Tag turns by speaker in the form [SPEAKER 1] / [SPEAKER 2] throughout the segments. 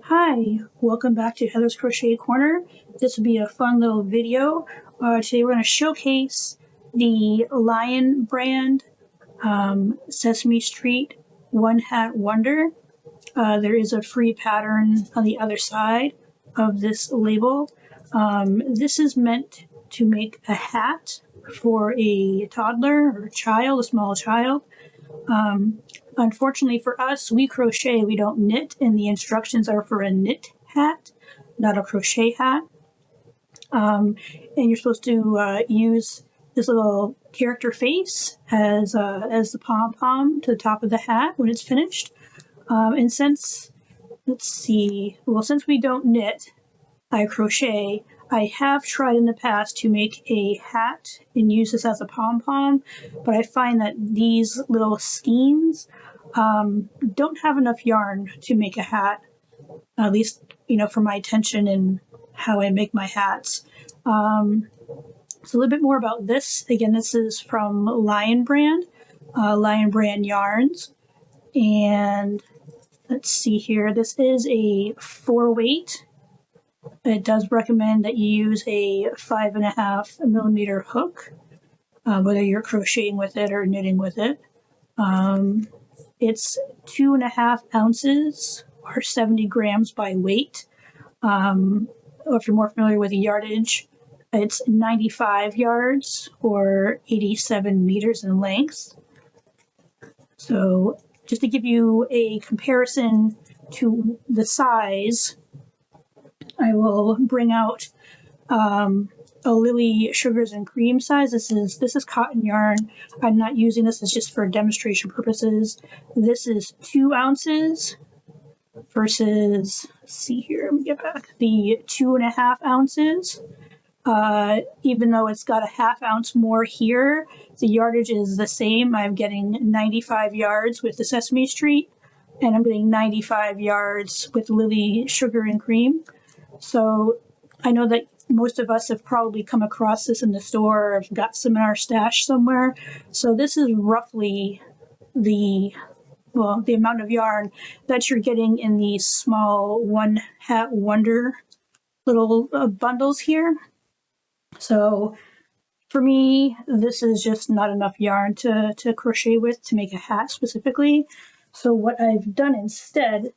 [SPEAKER 1] Hi, welcome back to Heather's Crochet Corner. This will be a fun little video. Today we're going to showcase the Lion brand Sesame Street One Hat Wonder. There is a free pattern on the other side of this label. This is meant to make a hat for a toddler or a child, a small child. Unfortunately for us, we crochet, we don't knit, and the instructions are for a knit hat, not a crochet hat. And you're supposed to use this little character face as the pom-pom to the top of the hat when it's finished. And since we don't knit, I crochet. I have tried in the past to make a hat and use this as a pom-pom, but I find that these little skeins don't have enough yarn to make a hat, at least, for my attention and how I make my hats. So a little bit more about this. Again, this is from Lion brand yarns. And let's see here. This is a 4-weight. It does recommend that you use a 5.5 millimeter hook, whether you're crocheting with it or knitting with it. It's 2.5 ounces or 70 grams by weight. If you're more familiar with the yardage, it's 95 yards or 87 meters in length. So just to give you a comparison to the size, I will bring out a Lily Sugars and Cream size. This is cotton yarn. I'm not using this, it's just for demonstration purposes. This is 2 ounces versus, let's see here, let me get back, the 2.5 ounces. Even though it's got a 1/2 ounce more here, the yardage is the same. I'm getting 95 yards with the Sesame Street, and I'm getting 95 yards with Lily Sugar and Cream. So I know that most of us have probably come across this in the store or have got some in our stash somewhere. So this is roughly the amount of yarn that you're getting in these small One Hat Wonder little bundles here. So for me, this is just not enough yarn to crochet with to make a hat specifically. So what I've done instead,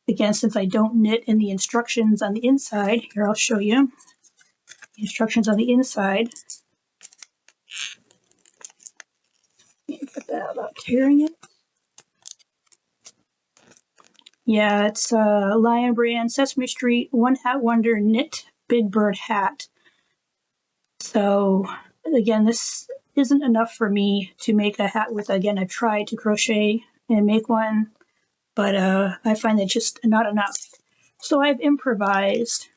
[SPEAKER 1] again, since I don't knit in the instructions on the inside, here I'll show you the instructions on the inside. Get that without tearing it. Yeah, it's Lion brand Sesame Street One Hat Wonder Knit Big Bird Hat. So again, this isn't enough for me to make a hat with. Again, I've tried to crochet and make one, but I find it just not enough. So I've improvised.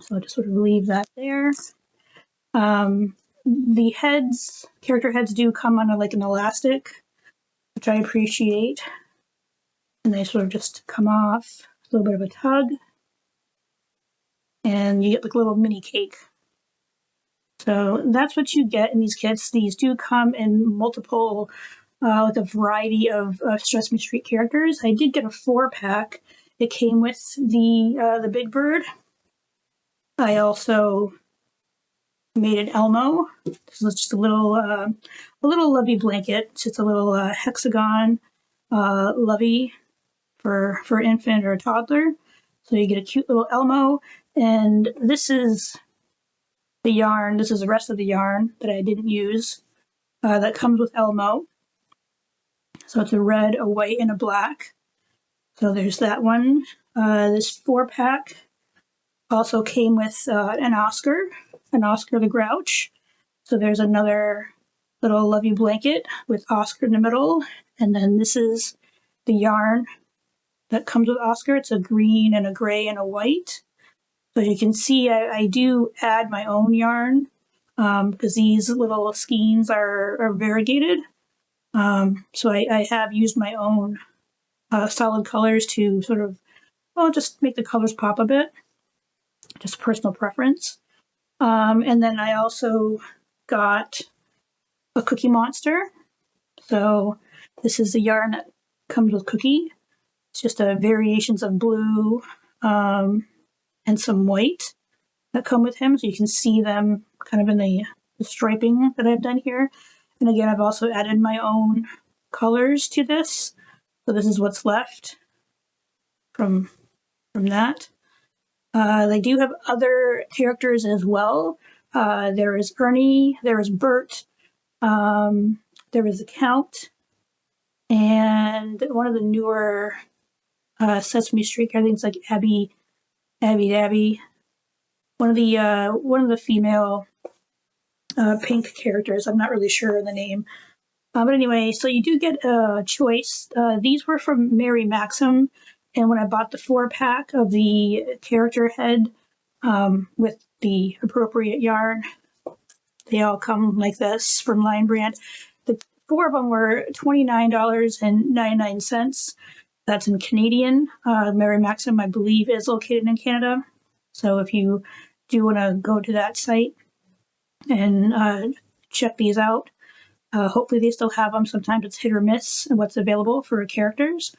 [SPEAKER 1] So I'll just sort of leave that there. The heads, character heads, do come on like an elastic, which I appreciate. And they sort of just come off, a little bit of a tug, and you get like a little mini cake. So that's what you get in these kits. These do come in multiple, like a variety of Sesame Street characters. I did get a 4-pack. It came with the Big Bird. I also made an Elmo. This is just a little lovey blanket. It's just a little Hexagon lovey for an infant or a toddler. So you get a cute little Elmo, and this is the yarn. This is the rest of the yarn that I didn't use that comes with Elmo. So it's a red, a white, and a black. So there's that one. This 4-pack also came with an Oscar the Grouch. So there's another little lovey blanket with Oscar in the middle. And then this is the yarn that comes with Oscar. It's a green and a gray and a white. So you can see I do add my own yarn because these little skeins are variegated. So I have used my own solid colors to sort of, just make the colors pop a bit. Just personal preference. And then I also got a Cookie Monster. So this is the yarn that comes with Cookie. It's just variations of blue and some white that come with him, so you can see them kind of in the striping that I've done here. And again, I've also added my own colors to this. So this is what's left from that. They do have other characters as well. There is Ernie, there is Bert, there is the Count, and one of the newer Sesame Street characters, I think it's like Abby Dabby. One of the female pink characters. I'm not really sure of the name. But anyway, so you do get a choice. These were from Mary Maxim, and when I bought the 4-pack of the character head with the appropriate yarn, they all come like this from Lion Brand. The 4 of them were $29.99. That's in Canadian. Mary Maxim, I believe, is located in Canada. So if you do want to go to that site and check these out, hopefully they still have them. Sometimes it's hit or miss and what's available for characters.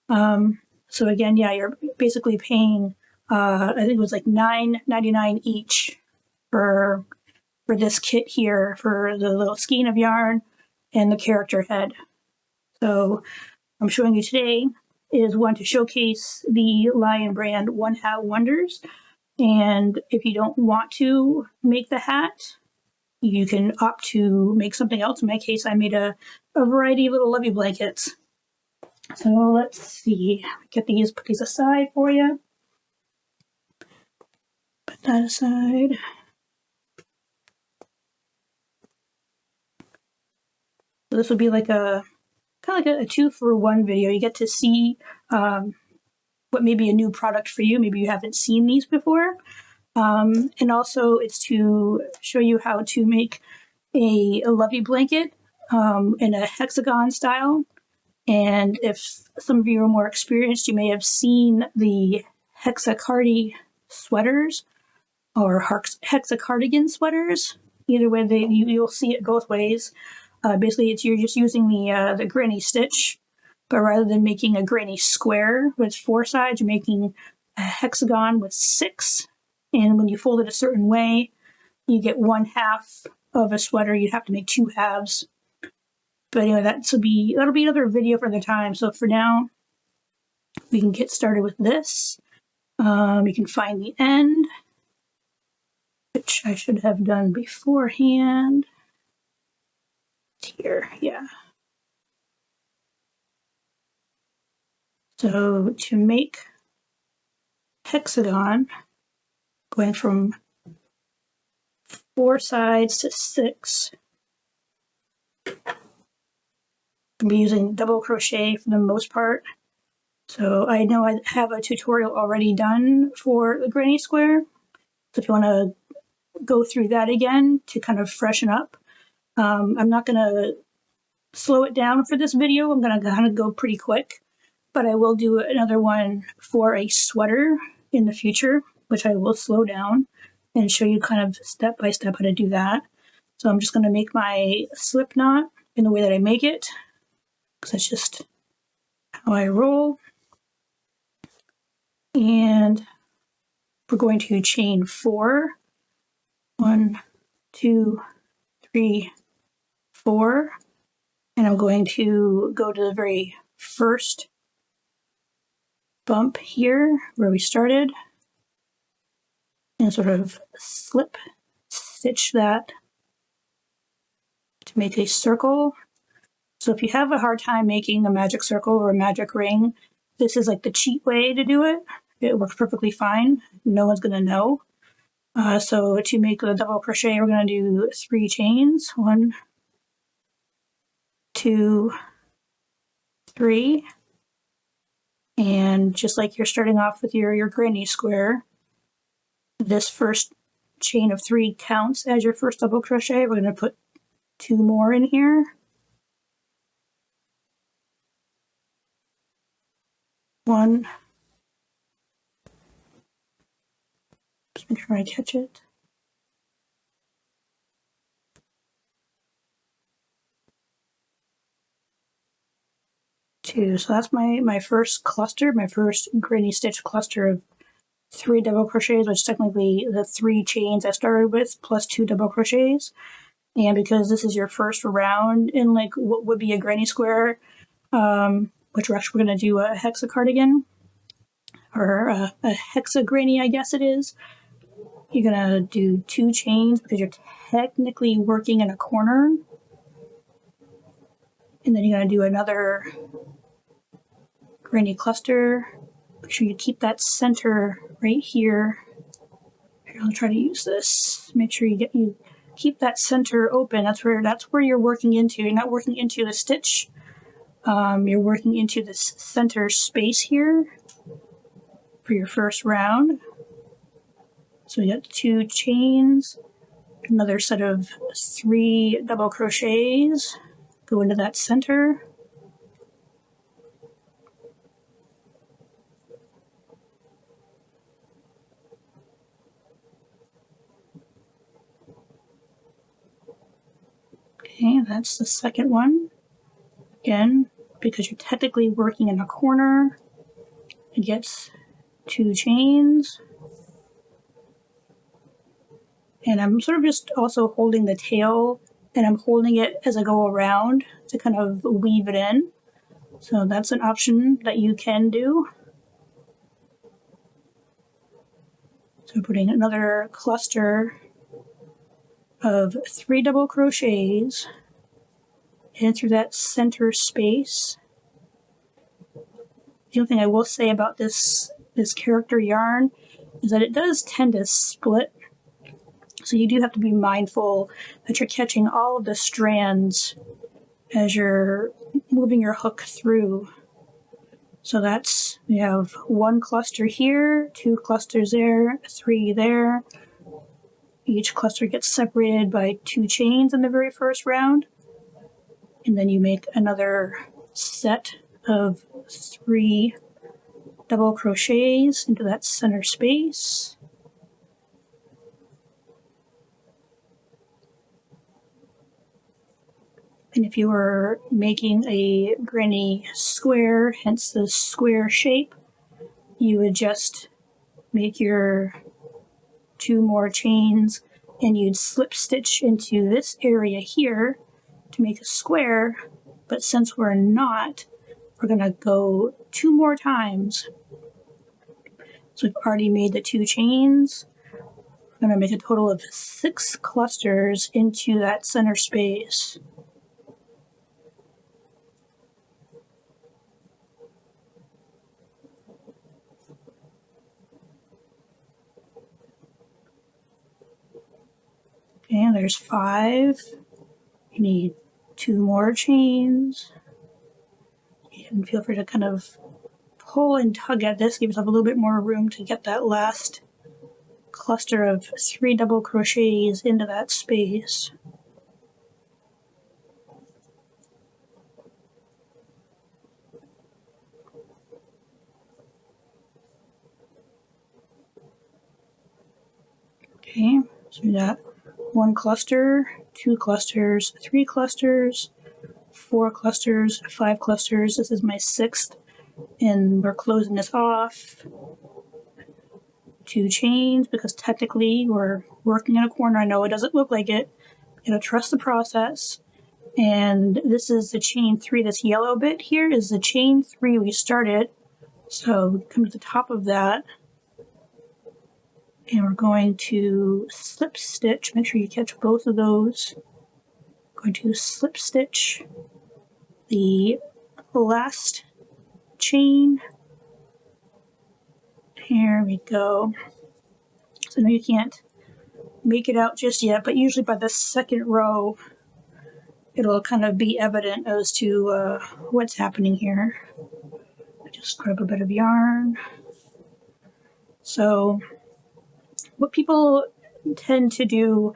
[SPEAKER 1] So again, yeah, you're basically paying, I think it was like $9.99 each for this kit here, for the little skein of yarn and the character head. So I'm showing you today is one to showcase the Lion Brand One Hat Wonders. And if you don't want to make the hat, you can opt to make something else. In my case, I made a variety of little lovey blankets. So let's see, put these aside for you. Put that aside. So this will be like a kind of like a 2-for-1 video. You get to see what may be a new product for you. Maybe you haven't seen these before. And also it's to show you how to make a lovey blanket in a hexagon style. And if some of you are more experienced, you may have seen the hexacardi sweaters or hexacardigan sweaters. Either way, you'll see it both ways. Basically, you're just using the granny stitch, but rather than making a granny square with 4 sides, you're making a hexagon with 6. And when you fold it a certain way, you get 1/2 of a sweater. You'd have to make 2 halves. But anyway, that'll be another video for the time. So for now, we can get started with this. You can find the end, which I should have done beforehand. Here, yeah. So to make hexagon, going from 4 sides to 6, I'll be using double crochet for the most part. So I know I have a tutorial already done for the granny square. So if you want to go through that again to kind of freshen up, I'm not going to slow it down for this video. I'm going to kind of go pretty quick, but I will do another one for a sweater in the future, which I will slow down and show you kind of step by step how to do that. So I'm just going to make my slip knot in the way that I make it, because that's just how I roll. And we're going to chain 4. 1, 2, 3, 4. And I'm going to go to the very first bump here where we started and sort of slip stitch that to make a circle. So if you have a hard time making a magic circle or a magic ring, this is like the cheat way to do it. It works perfectly fine. No one's going to know. So to make a double crochet, we're going to do 3 chains. 1, 2, 3. And just like you're starting off with your granny square, this first chain of 3 counts as your first double crochet. We're going to put 2 more in here. 1. Just make sure I catch it. 2. So that's my first cluster, my first granny stitch cluster of 3 double crochets, which is technically the 3 chains I started with plus 2 double crochets. And because this is your first round in like what would be a granny square, which we're actually going to do a hexa cardigan, or a hexa granny, I guess it is. You're going to do 2 chains because you're technically working in a corner. And then you're going to do another granny cluster. Make sure you keep that center right here. I'll try to use this. Make sure you keep that center open. That's where you're working into. You're not working into the stitch. You're working into this center space here for your first round. So we got 2 chains, another set of 3 double crochets, go into that center. Okay, that's the second one. Again, because you're technically working in a corner, it gets 2 chains. And I'm sort of just also holding the tail, and I'm holding it as I go around to kind of weave it in. So that's an option that you can do. So putting another cluster of 3 double crochets in through that center space. The only thing I will say about this character yarn is that it does tend to split. So you do have to be mindful that you're catching all of the strands as you're moving your hook through. So we have 1 cluster here, 2 clusters there, 3 there. Each cluster gets separated by 2 chains in the very first round. And then you make another set of 3 double crochets into that center space. And if you were making a granny square, hence the square shape, you would just make your 2 more chains and you'd slip stitch into this area here to make a square. But since we're not, we're going to go 2 more times. So we've already made the 2 chains. We're going to make a total of 6 clusters into that center space. Okay, there's 5. You need 2 more chains. And feel free to kind of pull and tug at this, give yourself a little bit more room to get that last cluster of 3 double crochets into that space. Okay, so we got 1 cluster, 2 clusters, 3 clusters, 4 clusters, 5 clusters. This is my 6th, and we're closing this off. 2 chains, because technically we're working in a corner. I know it doesn't look like it. You gotta trust the process. And this is the chain 3. This yellow bit here is the chain 3 we started. So come to the top of that. And we're going to slip stitch. Make sure you catch both of those. Going to slip stitch the last chain. Here we go. So I know you can't make it out just yet, but usually by the second row, it'll kind of be evident as to what's happening here. Just grab a bit of yarn. So what people tend to do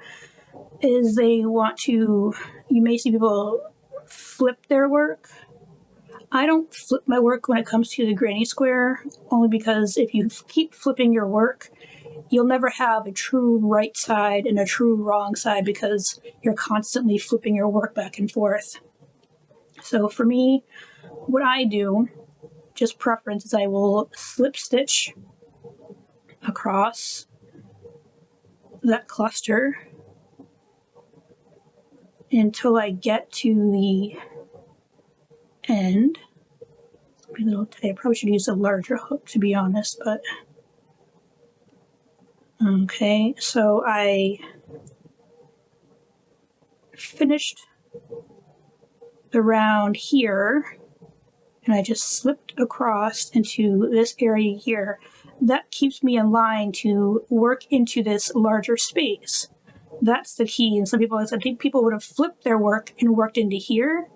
[SPEAKER 1] is you may see people flip their work. I don't flip my work when it comes to the granny square, only because if you keep flipping your work, you'll never have a true right side and a true wrong side because you're constantly flipping your work back and forth. So for me, what I do, just preference, is I will slip stitch across that cluster until I get to the end. A little tight. I probably should use a larger hook, to be honest, but okay, so I finished the round here, and I just slipped across into this area here. That keeps me in line to work into this larger space. That's the key. And some people, I think people would have flipped their work and worked into here,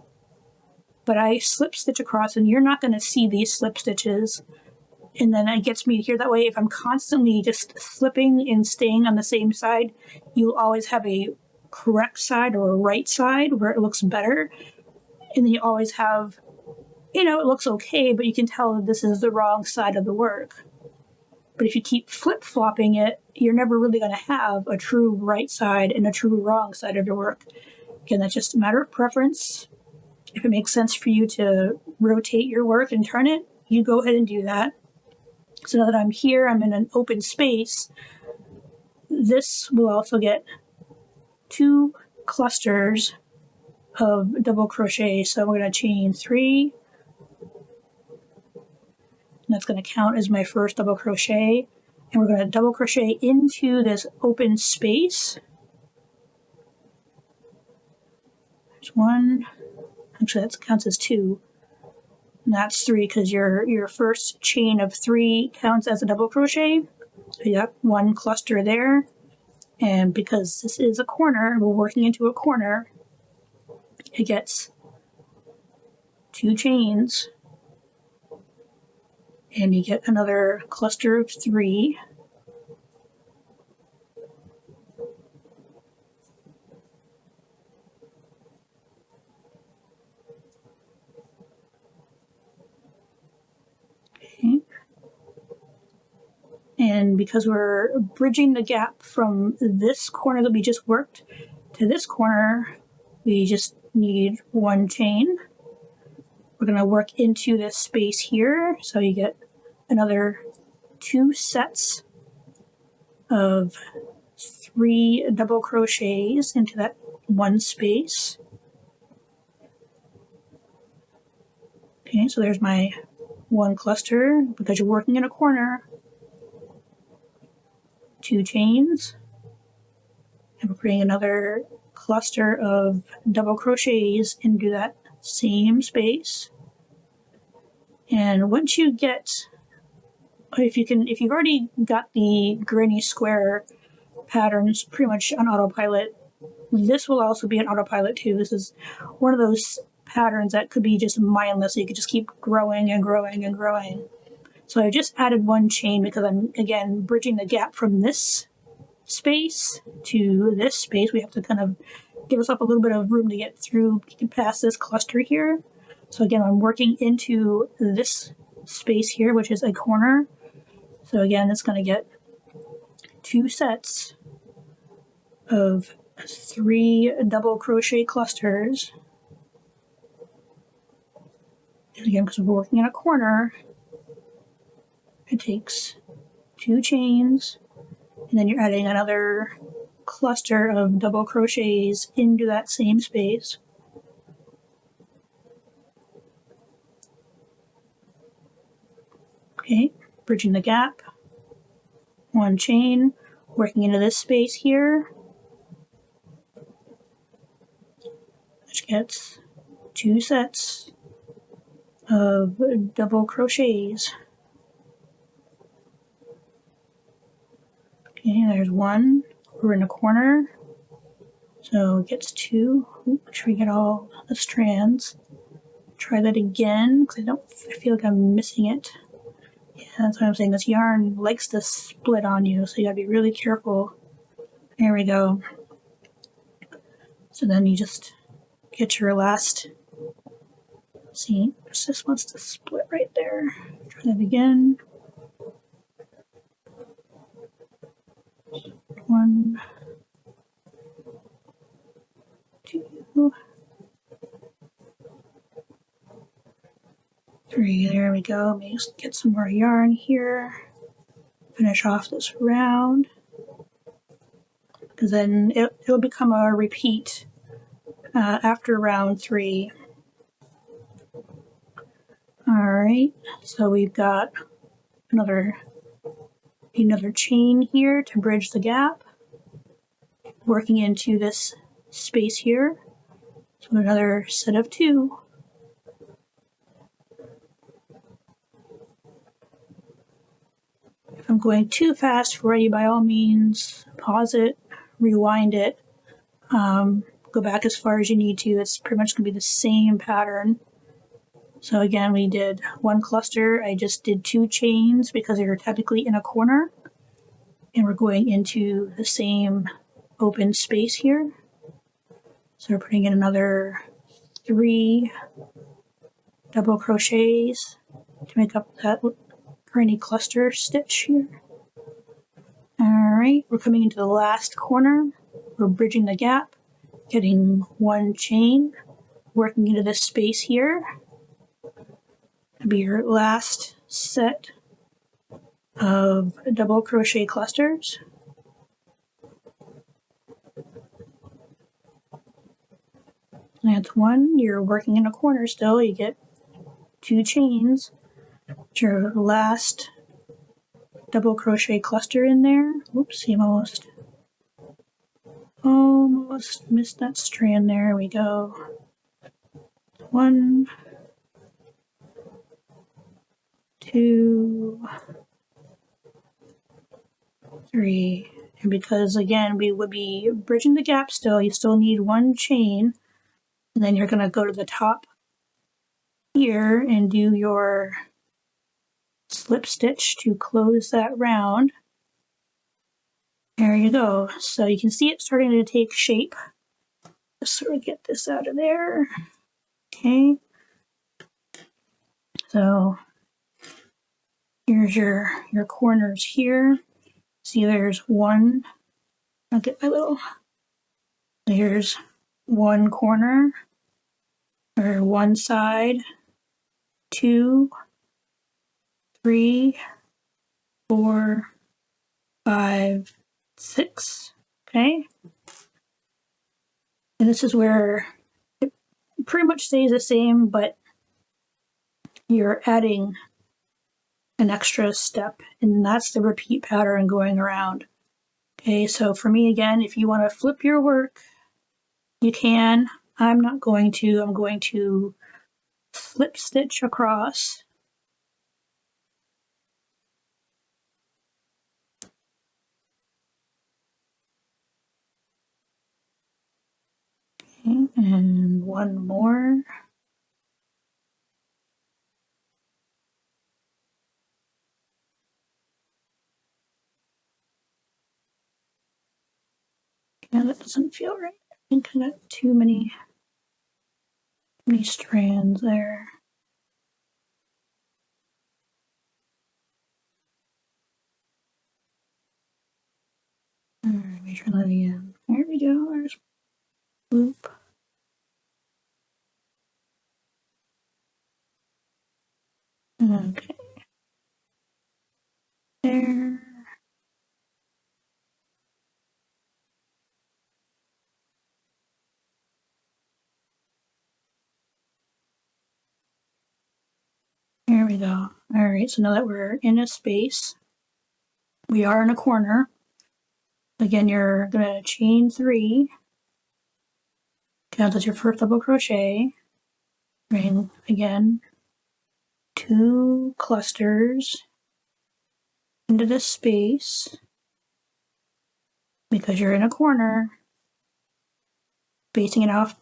[SPEAKER 1] but I slip stitch across, and you're not going to see these slip stitches. And then it gets me here. That way, if I'm constantly just slipping and staying on the same side, you'll always have a correct side or a right side where it looks better. And then you always have, it looks okay, but you can tell that this is the wrong side of the work. But if you keep flip-flopping it, you're never really going to have a true right side and a true wrong side of your work. Again, that's just a matter of preference. If it makes sense for you to rotate your work and turn it, you go ahead and do that. So now that I'm here, I'm in an open space. This will also get 2 clusters of double crochet. So we're going to chain 3. And that's going to count as my first double crochet. And we're going to double crochet into this open space. There's 1. Actually, that counts as 2. And that's 3 because your first chain of 3 counts as a double crochet. So you got 1 cluster there. And because this is a corner, we're working into a corner, it gets 2 chains. And you get another cluster of 3. Okay. And because we're bridging the gap from this corner that we just worked to this corner, we just need 1 chain. We're going to work into this space here, so you get another 2 sets of 3 double crochets into that 1 space. Okay, so there's my 1 cluster. Because you're working in a corner, 2 chains, and we're putting another cluster of double crochets into that same space. And once you get, if you've already got the granny square patterns pretty much on autopilot, this will also be on autopilot too. This is one of those patterns that could be just mindless. So you could just keep growing and growing and growing. So I just added 1 chain because I'm, again, bridging the gap from this space to this space. We have to kind of give ourselves a little bit of room to get through past this cluster here. So again, I'm working into this space here, which is a corner. So again, it's going to get 2 sets of 3 double crochet clusters. And again, because we're working in a corner, it takes 2 chains, and then you're adding another cluster of double crochets into that same space. Okay, bridging the gap, 1 chain, working into this space here, which gets 2 sets of double crochets. Okay, there's 1. We're in a corner, so it gets 2. Make sure we get all the strands. Try that again because I feel like I'm missing it. Yeah, that's what I'm saying. This yarn likes to split on you, so you gotta be really careful. There we go. So then you just get your last. See, this wants to split right there. Try that again. 1, 2. 3, there we go. Let me just get some more yarn here. Finish off this round. Because then it'll become a repeat after round 3. Alright, so we've got another chain here to bridge the gap, working into this space here. So another set of 2. If I'm going too fast for you, by all means, pause it, rewind it, go back as far as you need to. It's pretty much going to be the same pattern. So again, we did 1 cluster. I just did 2 chains because they were technically in a corner. And we're going into the same open space here. So we're putting in another 3 double crochets to make up that granny cluster stitch here. Alright, we're coming into the last corner. We're bridging the gap, getting 1 chain, working into this space here. That'll be your last set of double crochet clusters. That's 1. You're working in a corner still. You get 2 chains. It's your last double crochet cluster in there. Whoopsie, almost missed that strand. There we go. 1, 2, 3. And because again we would be bridging the gap still, you still need 1 chain, and then you're going to go to the top here and do your slip stitch to close that round. There you go. So you can see it starting to take shape. Just sort of get this out of there. Okay. So here's your corners here. See, there's 1. I'll get my little. Here's 1 corner, or 1 side, 2, 3, 4, 5, 6. Okay. And this is where it pretty much stays the same, but you're adding an extra step, and that's the repeat pattern going around. Okay, so for me again, if you want to flip your work, you can. I'm not going to. I'm going to slip stitch across. Okay, and 1 more. Yeah, that doesn't feel right. I think I got too many strands there. Alright, let me try that again. There we go. There's loop. Okay. There. There we go. Alright, so now that we're in a space, we are in a corner. Again, you're going to chain 3. Count as your first double crochet. Bring again 2 clusters into this space because you're in a corner, spacing it off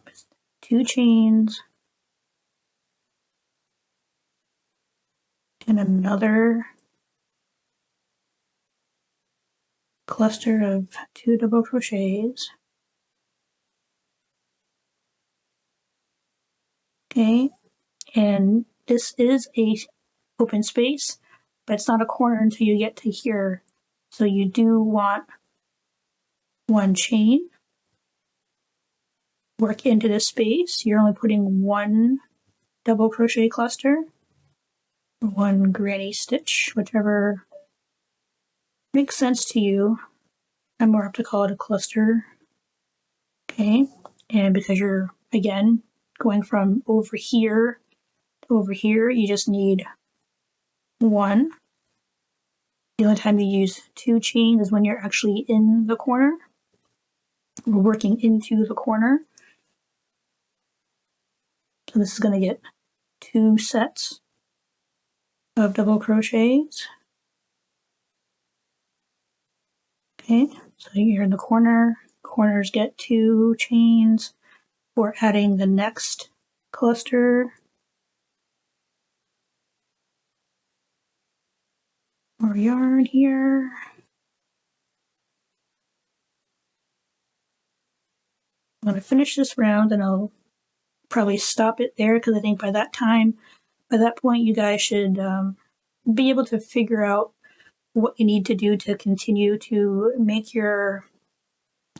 [SPEAKER 1] 2 chains, and another cluster of 2 double crochets. Okay, and this is a open space, but it's not a corner until you get to here. So you do want 1 chain, work into this space. You're only putting 1 double crochet cluster, one granny stitch, whichever makes sense to you. I'm more apt to call it a cluster. Okay, and because you're, again, going from over here to over here, you just need one. The only time you use two chains is when you're actually in the corner. We're working into the corner. So this is going to get 2 sets of double crochets. Okay, so you're in the corner. Corners get 2 chains. We're adding the next cluster. More yarn here. I'm going to finish this round and I'll probably stop it there because I think by that point, you guys should be able to figure out what you need to do to continue to make your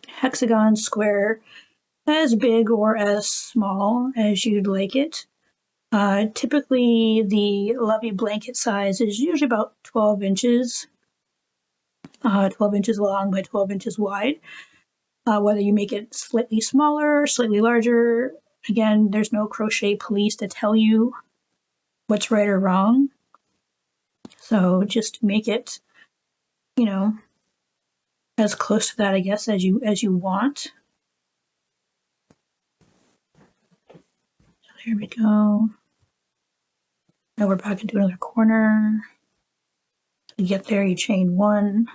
[SPEAKER 1] hexagon square as big or as small as you'd like it. Typically, the Lovey blanket size is usually about 12 inches, 12 inches long by 12 inches wide. Whether you make it slightly smaller, slightly larger, again, there's no crochet police to tell you what's right or wrong. So just make it, as close to that, I guess, as you want. So there we go. Now we're back into another corner. So you get there, you chain 1.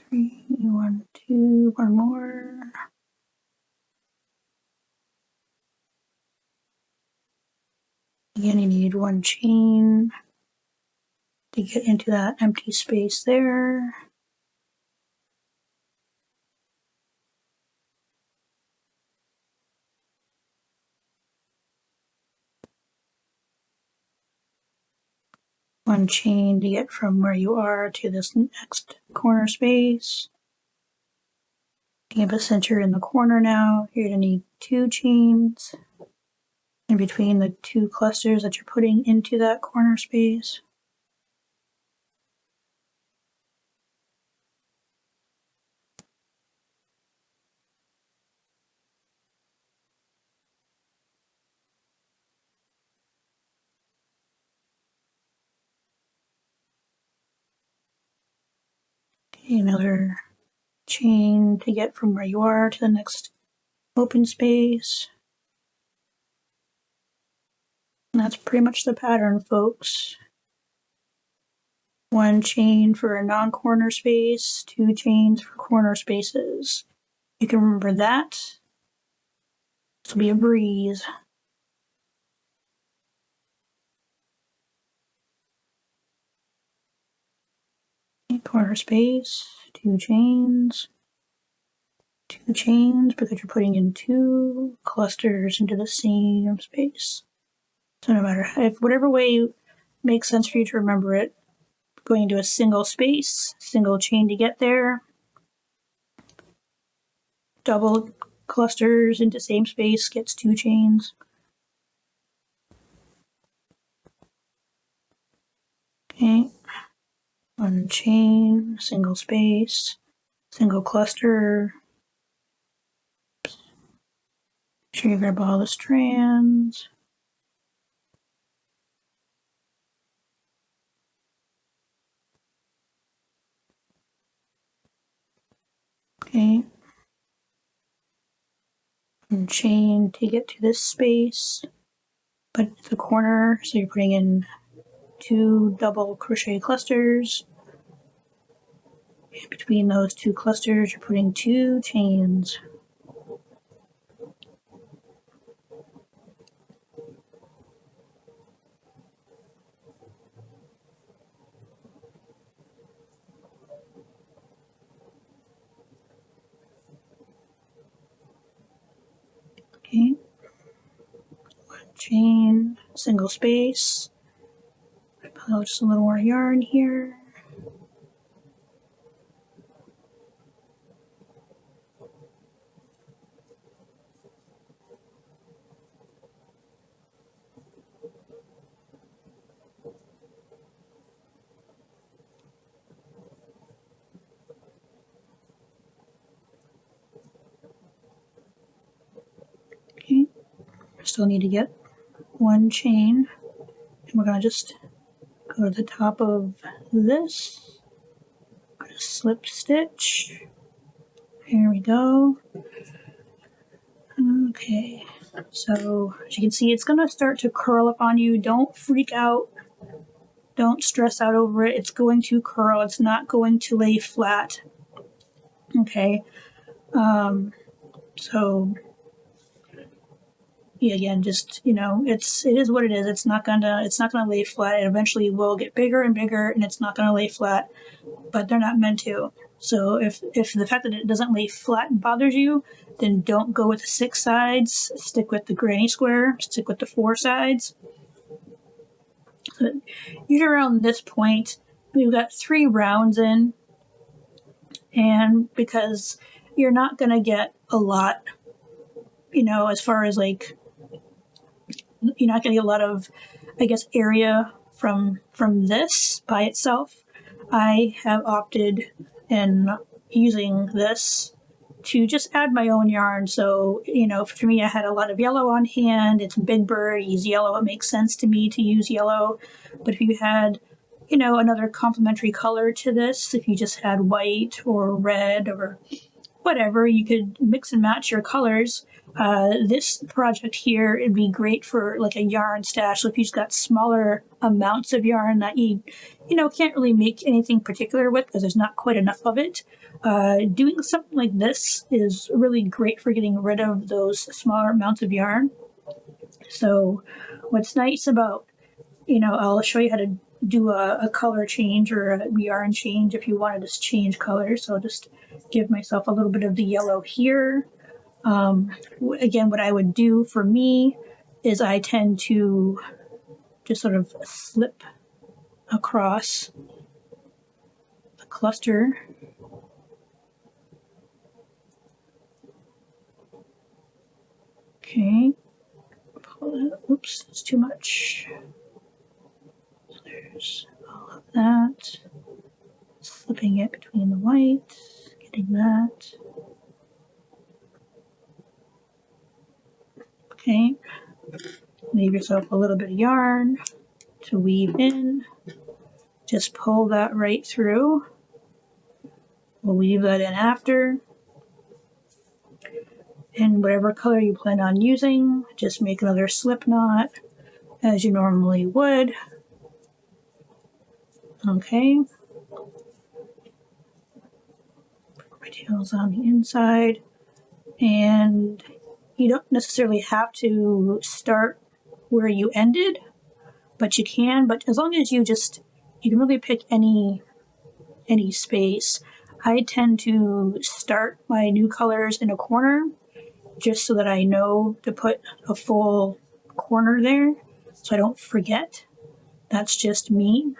[SPEAKER 1] Three, 1, 2, one more. Again, you need 1 chain to get into that empty space there. One chain to get from where you are to this next corner space. You have a center in the corner now. You're going to need 2 chains in between the 2 clusters that you're putting into that corner space. Okay, another chain to get from where you are to the next open space. And that's pretty much the pattern, folks. 1 chain for a non-corner space, 2 chains for corner spaces. You can remember that. This will be a breeze. Corner space, 2 chains, 2 chains, because you're putting in 2 clusters into the same space. So no matter whatever way makes sense for you to remember it, going into a single space, single chain to get there, double clusters into same space gets 2 chains. Okay, 1 chain, single space, single cluster. Make sure you grab all the strands. Okay, 1 chain to get to this space, put the corner, so you're putting in 2 double crochet clusters. And between those 2 clusters, you're putting 2 chains. Okay, 1 chain, single space. Pull out just a little more yarn here. Okay, still need to get 1 chain, and we're going to just go to the top of this, slip stitch. Here we go. Okay, so as you can see, it's going to start to curl up on you. Don't freak out. Don't stress out over it. It's going to curl. It's not going to lay flat. Okay. So yeah, again, just, you know, it is what it is. It's not gonna lay flat. It eventually will get bigger and bigger, and it's not gonna lay flat. But they're not meant to. So if the fact that it doesn't lay flat bothers you, then don't go with the 6 sides. Stick with the granny square. Stick with the 4 sides. So usually around this point, we've got 3 rounds in, and because you're not gonna get a lot, you know, as far as like, you're not gonna get a lot of, I guess, area from this by itself. I have opted in using this to just add my own yarn. So, you know, for me, I had a lot of yellow on hand. It's Big Bird, use yellow. It makes sense to me to use yellow. But if you had, you know, another complementary color to this, if you just had white or red or whatever, you could mix and match your colors. This project here, it'd be great for like a yarn stash. So if you've got smaller amounts of yarn that you know, can't really make anything particular with because there's not quite enough of it, doing something like this is really great for getting rid of those smaller amounts of yarn. So what's nice about, you know, I'll show you how to do a color change or a yarn change if you want to just change colors. So I'll just give myself a little bit of the yellow here. Again, what I would do for me is I tend to just sort of slip across the cluster. Okay. Oops, it's too much. So there's all of that. Slipping it between the white, getting that. Okay. Leave yourself a little bit of yarn to weave in. Just pull that right through. We'll weave that in after. And whatever color you plan on using, just make another slip knot as you normally would. Okay. Put my tails on the inside. And you don't necessarily have to start where you ended, but you can. But as long as you can really pick any space. I tend to start my new colors in a corner just so that I know to put a full corner there so I don't forget. That's just me.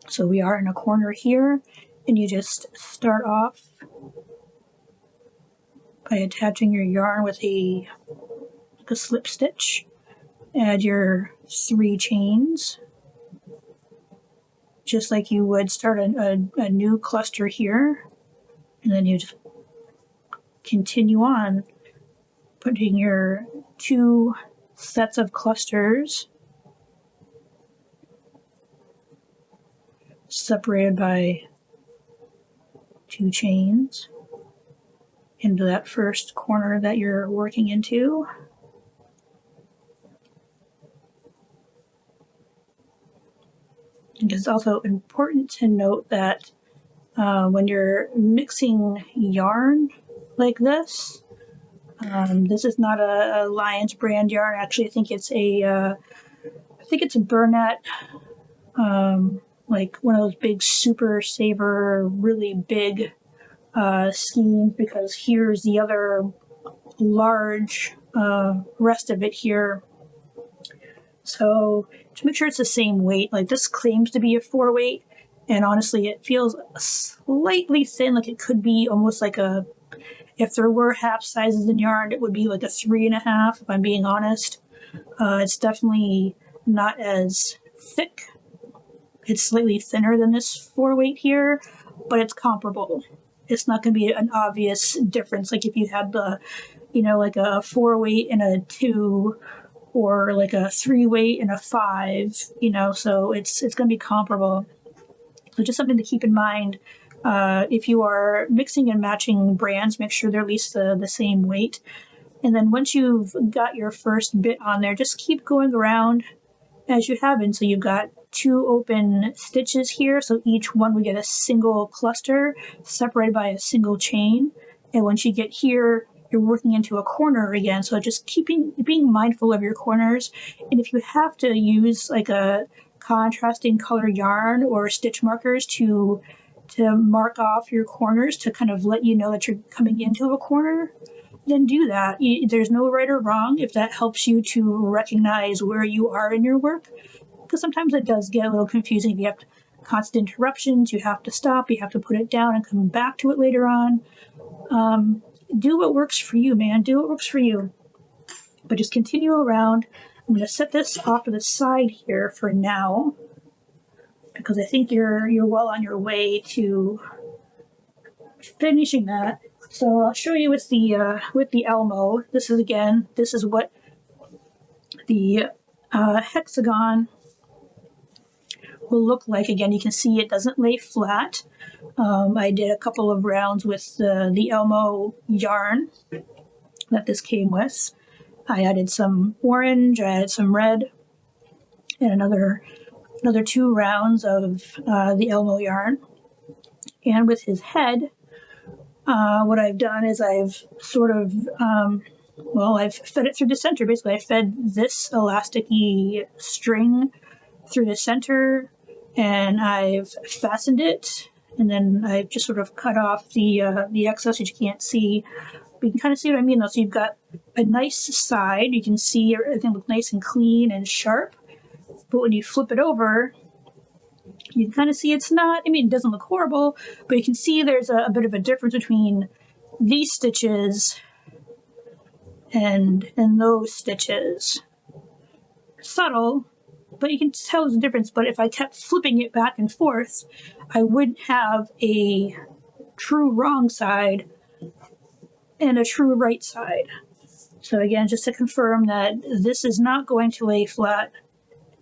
[SPEAKER 1] So we are in a corner here, and you just start off by attaching your yarn with a slip stitch. Add your 3 chains, just like you would start a new cluster here, and then you just continue on putting your 2 sets of clusters separated by 2 chains into that first corner that you're working into. It's also important to note that when you're mixing yarn like this, this is not a Lions brand yarn. Actually, I think it's a Burnett, like one of those big Super Saver, really big skeins, because here's the other large rest of it here. So to make sure it's the same weight, like this claims to be a 4 weight, and honestly it feels slightly thin, like it could be almost like if there were half sizes in yarn, it would be like a 3.5, if I'm being honest. It's definitely not as thick. It's slightly thinner than this 4 weight here, but it's comparable. It's not going to be an obvious difference, like if you had like a 4 weight and a 2, or like a 3 weight and a 5, so it's going to be comparable. So just something to keep in mind. If you are mixing and matching brands, make sure they're at least the same weight. And then once you've got your first bit on there, just keep going around as you have been. So you've got 2 open stitches here, so each one would get a single cluster separated by a single chain. And once you get here, you're working into a corner again. So just being mindful of your corners. And if you have to use like a contrasting color yarn or stitch markers to mark off your corners to kind of let you know that you're coming into a corner, then do that. There's no right or wrong if that helps you to recognize where you are in your work, because sometimes it does get a little confusing. If you have constant interruptions, you have to stop, you have to put it down and come back to it later on. Do what works for you, man. Do what works for you. But just continue around. I'm going to set this off to the side here for now, because I think you're well on your way to finishing that. So I'll show you with the Elmo. This is what the hexagon will look like. Again, you can see it doesn't lay flat. I did a couple of rounds with the Elmo yarn that this came with. I added some orange, I added some red, and another 2 rounds of the Elmo yarn. And with his head, what I've done is I've sort of, I've fed it through the center. Basically, I fed this elasticy string through the center, and I've fastened it, and then I've just sort of cut off the excess that you can't see. But you can kind of see what I mean, though. So you've got a nice side. You can see everything look nice and clean and sharp. But when you flip it over, you can kind of see it's not, it doesn't look horrible, but you can see there's a bit of a difference between these stitches and those stitches. Subtle, but you can tell there's a difference. But if I kept flipping it back and forth, I wouldn't have a true wrong side and a true right side. So again, just to confirm that this is not going to lay flat,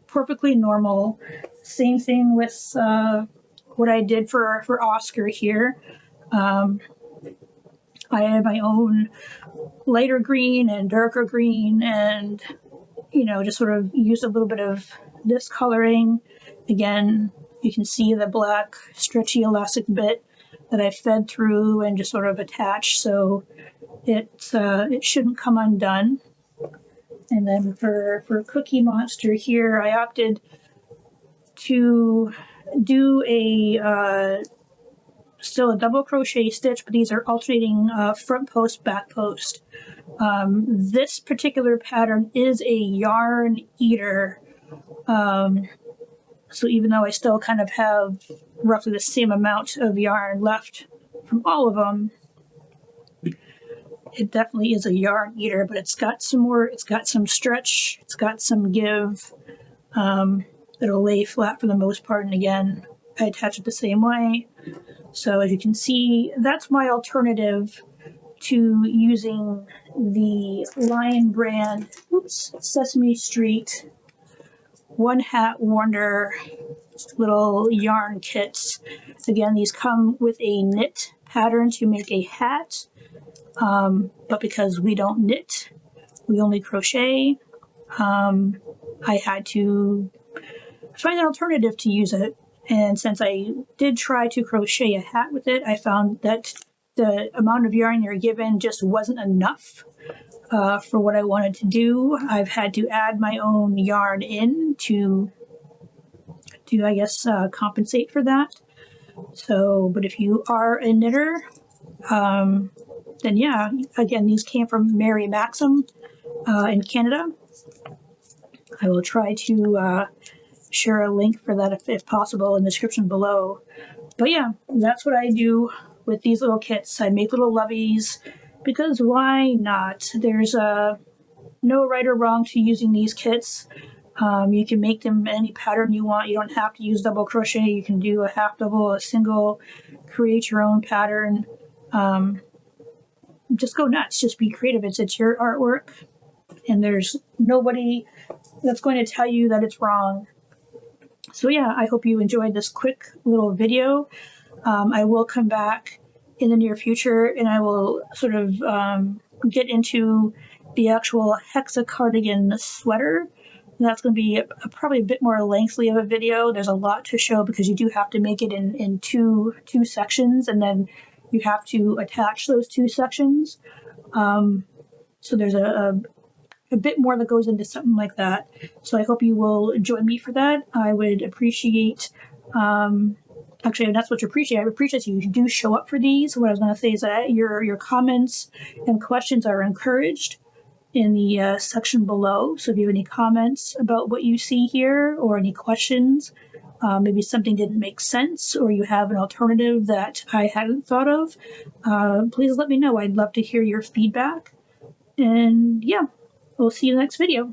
[SPEAKER 1] perfectly normal. Same thing with what I did for Oscar here. I had my own lighter green and darker green, and just sort of used a little bit of this coloring. Again, you can see the black stretchy elastic bit that I fed through and just sort of attached, so it shouldn't come undone. And then for Cookie Monster here, I opted to do still a double crochet stitch, but these are alternating front post, back post. This particular pattern is a yarn eater. So even though I still kind of have roughly the same amount of yarn left from all of them, it definitely is a yarn eater, but it's got some stretch, it's got some give. It'll lay flat for the most part, and again, I attach it the same way. So as you can see, that's my alternative to using the Lion brand, Sesame Street One Hat Wonder little yarn kits. Again, these come with a knit pattern to make a hat, but because we don't knit, we only crochet, I had to find an alternative to use it. And since I did try to crochet a hat with it, I found that the amount of yarn you're given just wasn't enough for what I wanted to do. I've had to add my own yarn in to I guess, compensate for that. So, but if you are a knitter, then yeah, again, these came from Mary Maxim in Canada. I will try to share a link for that if possible in the description below. But yeah, that's what I do with these little kits. I make little loveys because why not? There's no right or wrong to using these kits. You can make them any pattern you want. You don't have to use double crochet. You can do a half double, a single, create your own pattern. Just go nuts. Just be creative. It's your artwork, and there's nobody that's going to tell you that it's wrong. So yeah, I hope you enjoyed this quick little video. I will come back in the near future and I will sort of get into the actual Hexa cardigan sweater. And that's going to be probably a bit more lengthy of a video. There's a lot to show because you do have to make it in two sections, and then you have to attach those two sections. So there's a bit more that goes into something like that. So I hope you will join me for that. I would appreciate, actually, that's what you appreciate. I appreciate you do show up for these. What I was going to say is that your comments and questions are encouraged in the section below. So if you have any comments about what you see here or any questions, maybe something didn't make sense or you have an alternative that I hadn't thought of, please let me know. I'd love to hear your feedback. And yeah, we'll see you in the next video.